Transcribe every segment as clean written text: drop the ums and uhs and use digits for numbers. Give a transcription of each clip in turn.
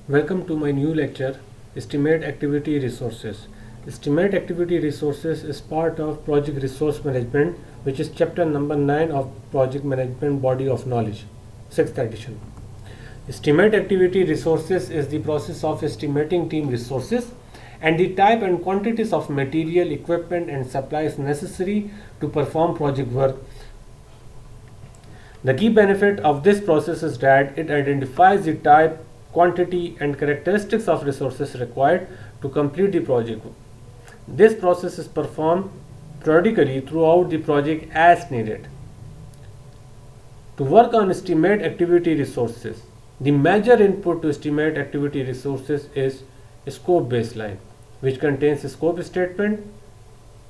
Welcome to my new lecture, Estimate Activity Resources. Estimate Activity Resources is part of Project Resource Management, which is chapter number 9 of Project Management Body of Knowledge, 6th edition. Estimate Activity Resources is the process of estimating team resources and the type and quantities of material, equipment and supplies necessary to perform project work. The key benefit of this process is that it identifies the type, quantity and characteristics of resources required to complete the project. This process is performed periodically throughout the project as needed. To work on estimate activity resources, the major input to estimate activity resources is scope baseline, which contains a scope statement,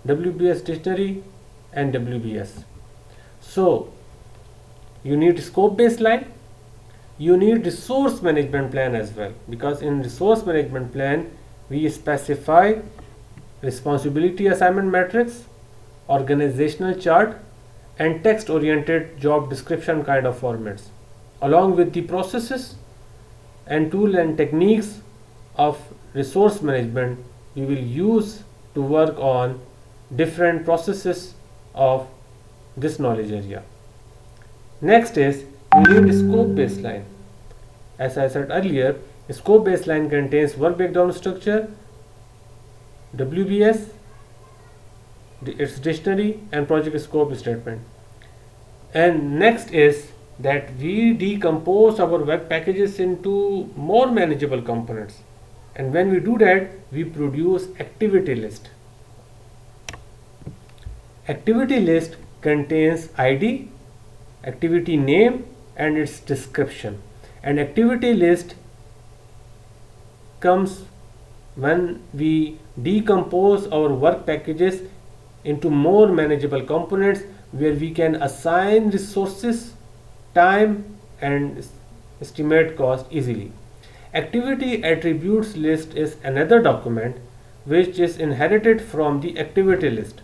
WBS dictionary and WBS. So, you need scope baseline, you need resource management plan as well, because in resource management plan we specify responsibility assignment matrix, organizational chart and text oriented job description kind of formats, along with the processes and tool and techniques of resource management we will use to work on different processes of this knowledge area. Next is you need scope baseline. As I said earlier, scope baseline contains work breakdown structure, WBS, its dictionary and project scope statement. And next is that we decompose our work packages into more manageable components. And when we do that, we produce activity list. Activity list contains ID, activity name and its description. And activity list comes when we decompose our work packages into more manageable components where we can assign resources, time and estimate cost easily. Activity attributes list is another document which is inherited from the activity list.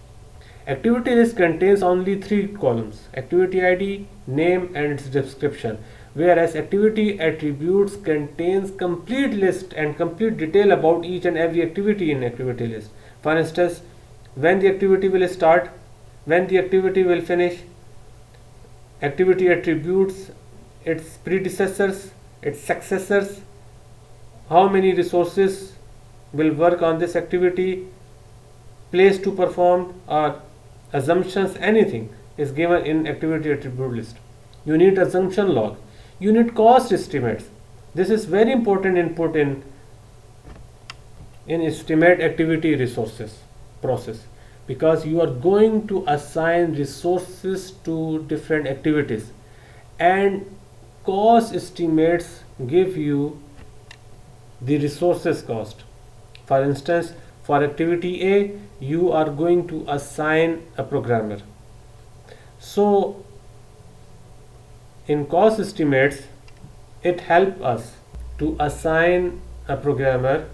Activity list contains only 3 columns: activity ID, name and its description, whereas activity attributes contains complete list and complete detail about each and every activity in activity list. For instance, when the activity will start, when the activity will finish, activity attributes, its predecessors, its successors, how many resources will work on this activity, place to perform or assumptions, anything is given in activity attribute list. You need assumption log, you need cost estimates. This is very important input in estimate activity resources process, because you are going to assign resources to different activities and cost estimates give you the resources cost. For instance, for activity A, you are going to assign a programmer. So, in cost estimates, it helps us to assign a programmer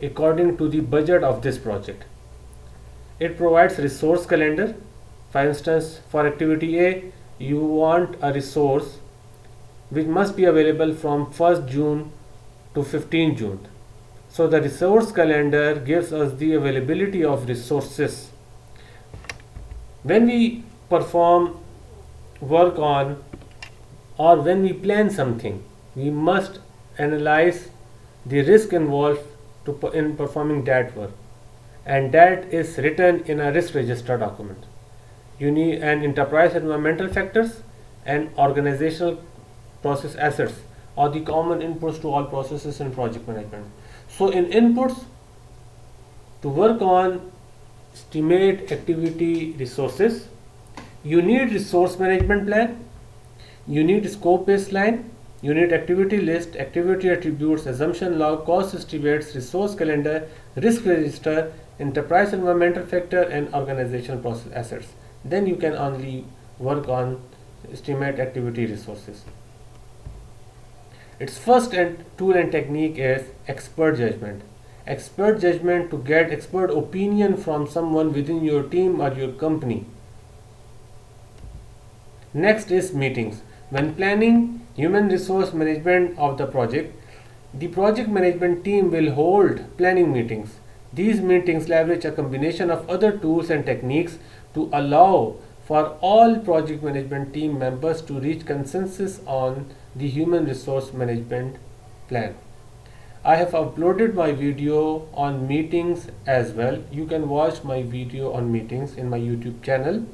according to the budget of this project. It provides resource calendar. For instance, for activity A, you want a resource which must be available from 1st June to 15 June. So the resource calendar gives us the availability of resources. When we perform work on or when we plan something, we must analyze the risk involved in performing that work, and that is written in a risk register document. You need an enterprise environmental factors and organizational process assets are the common inputs to all processes in project management. So in inputs to work on estimate activity resources, you need resource management plan, you need scope baseline, you need activity list, activity attributes, assumption log, cost estimates, resource calendar, risk register, enterprise environmental factor and organizational process assets. Then you can only work on estimate activity resources. Its first tool and technique is expert judgment. Expert judgment to get expert opinion from someone within your team or your company. Next is meetings. When planning human resource management of the project, The project management team will hold planning meetings. These meetings leverage a combination of other tools and techniques to allow for all project management team members to reach consensus on the human resource management plan. I have uploaded my video on meetings as well. You can watch my video on meetings in my YouTube channel.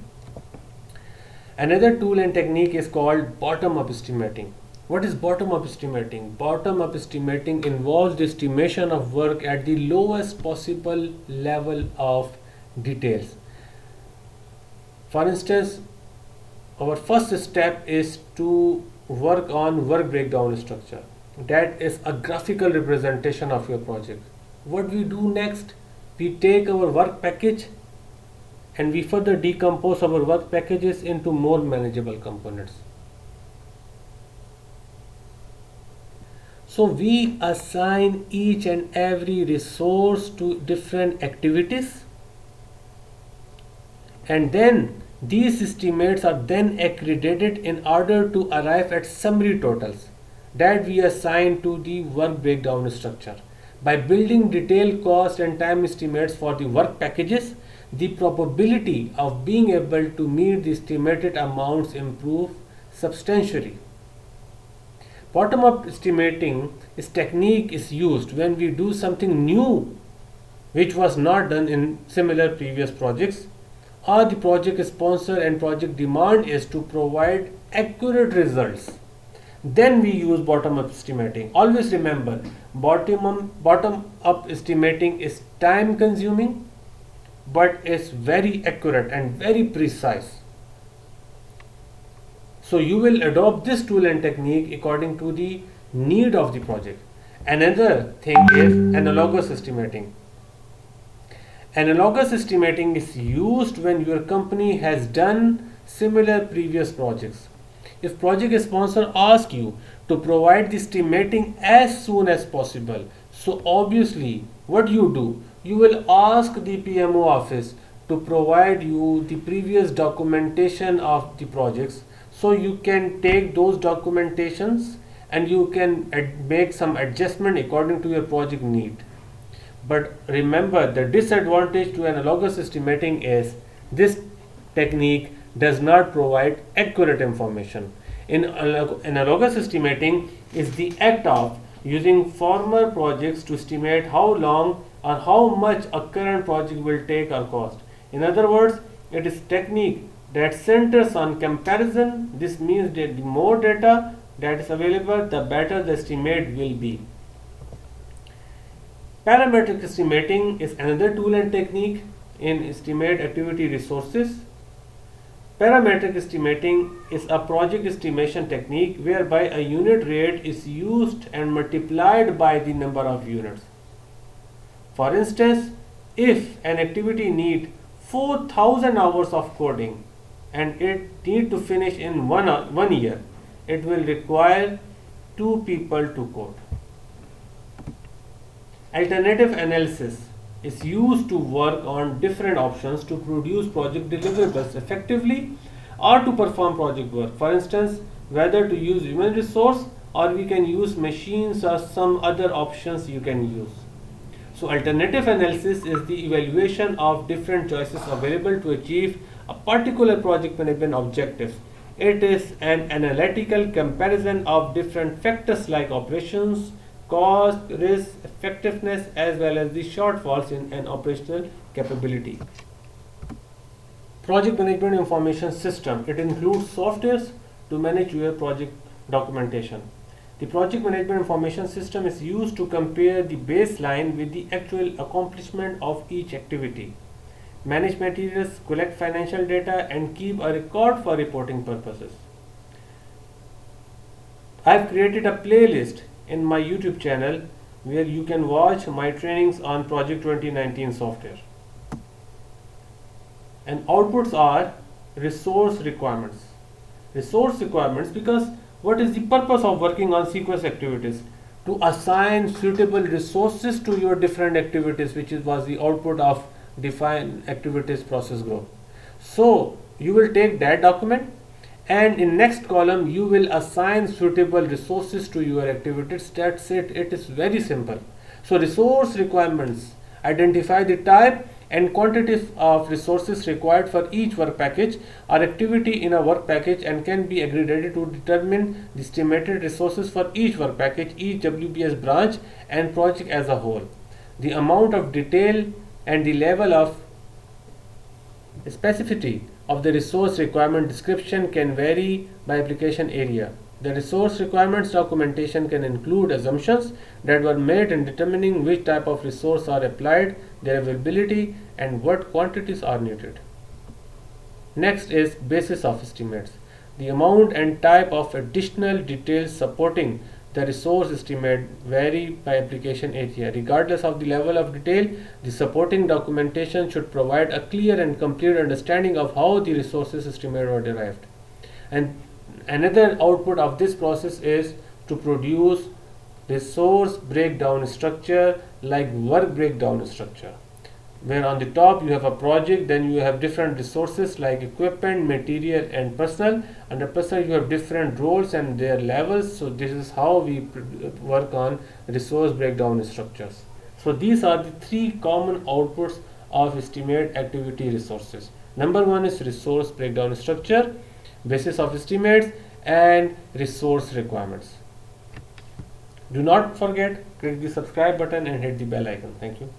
Another tool and technique is called bottom-up estimating. What is bottom-up estimating? Bottom-up estimating involves the estimation of work at the lowest possible level of details. For instance, our first step is to work on work breakdown structure. That is a graphical representation of your project. What we do next? We take our work package and we further decompose our work packages into more manageable components. So we assign each and every resource to different activities, and then these estimates are then aggregated in order to arrive at summary totals that we assign to the work breakdown structure. By building detailed cost and time estimates for the work packages, the probability of being able to meet the estimated amounts improve substantially. Bottom-up estimating technique is used when we do something new which was not done in similar previous projects, or the project sponsor and project demand is to provide accurate results. Then we use bottom-up estimating. Always remember, bottom-up estimating is time consuming, but is very accurate and very precise. So you will adopt this tool and technique according to the need of the project. Another thing is analogous estimating. Analogous estimating is used when your company has done similar previous projects. If project sponsor asks you to provide the estimating as soon as possible, so obviously what you do, you will ask the PMO office to provide you the previous documentation of the projects, so you can take those documentations and you can make some adjustment according to your project need. But remember, the disadvantage to analogous estimating is this technique does not provide accurate information. In analogous estimating is the act of using former projects to estimate how long or how much a current project will take or cost. In other words, it is technique that centers on comparison. This means that the more data that is available, the better the estimate will be. Parametric estimating is another tool and technique in estimate activity resources. Parametric estimating is a project estimation technique whereby a unit rate is used and multiplied by the number of units. For instance, if an activity needs 4,000 hours of coding and it needs to finish in one year, it will require 2 people to code. Alternative analysis is used to work on different options to produce project deliverables effectively or to perform project work. For instance, whether to use human resource or we can use machines or some other options you can use. So alternative analysis is the evaluation of different choices available to achieve a particular project management objective. It is an analytical comparison of different factors like operations, cost, risk, effectiveness, as well as the shortfalls in an operational capability. Project management information system. It includes softwares to manage your project documentation. The project management information system is used to compare the baseline with the actual accomplishment of each activity, manage materials, collect financial data, and keep a record for reporting purposes. I have created a playlist in my YouTube channel where you can watch my trainings on Project 2019 software. And outputs are resource requirements. Resource requirements, because what is the purpose of working on sequence activities? To assign suitable resources to your different activities, which was the output of define activities process growth. So you will take that document and in next column you will assign suitable resources to your activities. That's it. It is very simple. So resource requirements identify the type and quantity of resources required for each work package or activity in a work package and can be aggregated to determine the estimated resources for each work package, each WBS branch and project as a whole. The amount of detail and the level of specificity of the resource requirement description can vary by application area. The resource requirements documentation can include assumptions that were made in determining which type of resource are applied, their availability, and what quantities are needed. Next is basis of estimates. The amount and type of additional details supporting the resource estimate vary by application area. Regardless of the level of detail, the supporting documentation should provide a clear and complete understanding of how the resources estimate were derived. And another output of this process is to produce resource breakdown structure like work breakdown structure, where on the top you have a project, then you have different resources like equipment, material and personnel. Under personnel you have different roles and their levels. So this is how we work on resource breakdown structures. So these are the three common outputs of estimate activity resources. Number one is resource breakdown structure, basis of estimates and resource requirements. Do not forget, click the subscribe button and hit the bell icon. Thank you.